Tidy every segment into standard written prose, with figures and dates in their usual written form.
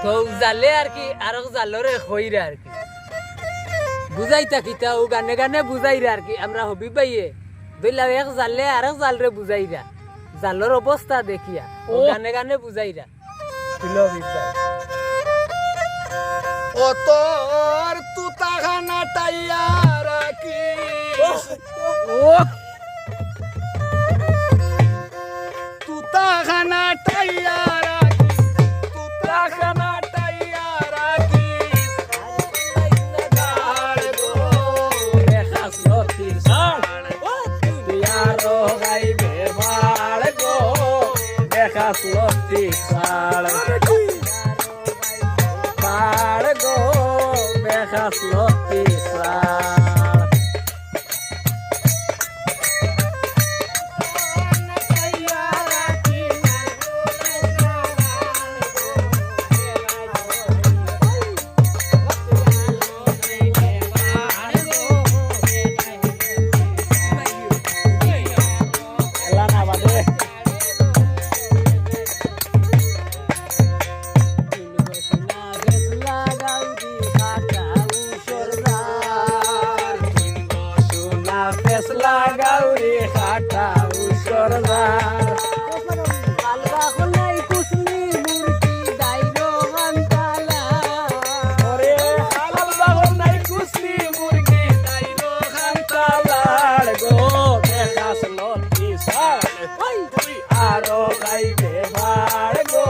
তো জালে আর কি আর জালরে খইরে আর কি বুঝাইতা কিতা ও গানে গানে বুঝাইরা আর কি আমরা হবি পাইয়ে দইলা এক জালে আর এক জালরে বুঝাইরা জালর অবস্থা দেখিয়া ও গানে গানে বুঝাইরা তুলো বিপাই ও তোর তুতা খানা টাইয়া রাখি ও তুতা খানা টাইয়া রাখি তুতা খানা টাইয়া রাখি গাড় গো দেখাস লতির সাল তুইয়ারো গাইবে বাড় গো দেখাস লতির সাল বাড় গো দেখাস লতির সাল Gauri khata usorda alba khonai kusni murki dairo gantala ore halal bagol nai kusni murgi dairo khantala go dekhas loti sal oi aro gaibe bar go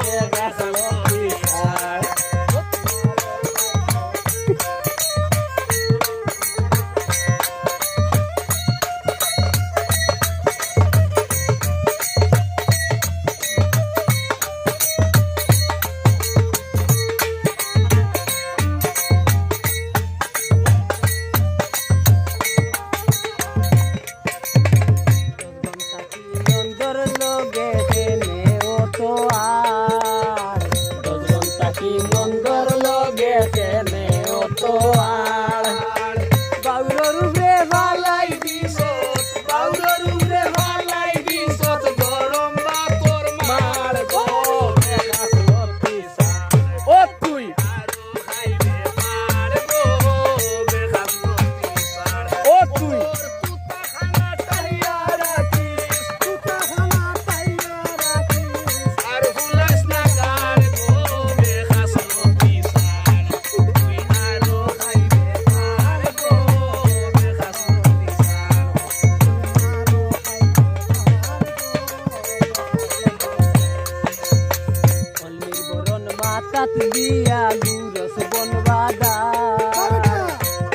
dekhas loti sal dia guros bonbada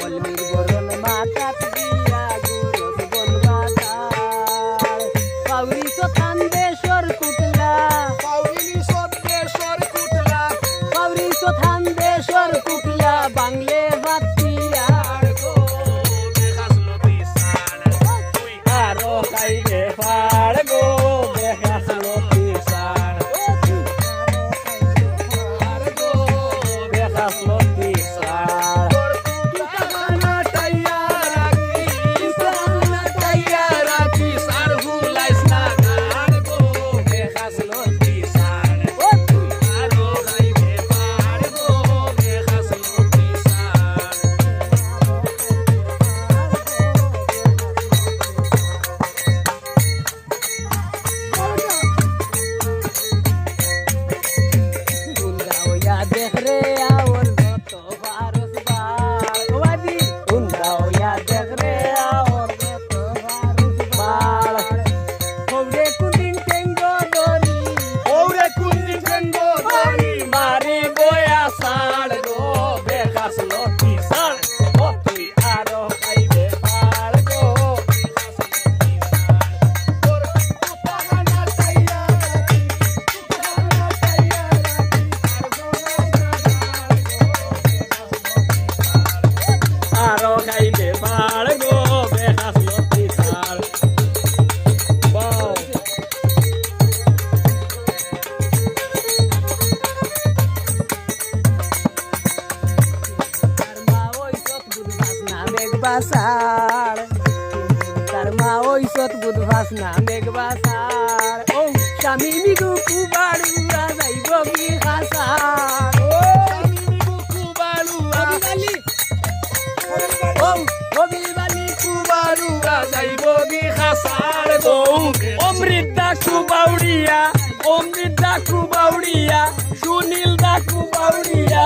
olmir boron matat dia guros bonbada pauri so thandeshwar kutla bangle batiya go dekhas loti sal tui aro khaibe far go dekhas loti sal loti sal tuta tayya rakhi sar hulais na gar go dekhas loti sal tui aro khaibe far go dekhas loti sal undao ya dekh re aur to faros bar wadi undao ya dekh re aur to faros bar hobe kudin tengo dori Ore kundi tengo dori mari boya sal go dekhas loti sal tui aro khaibe far go dekhas loti sal tuta khana tayya rakhi aro khaibe far go dekhas loti sal wow karma oi sot budvas na meg basar karma oi sot budvas na meg basar oh shami mi gu ku baru ra dai bogi khasar sir go Amrita কুবাউড়িয়া Sunil the কুবাউড়িয়া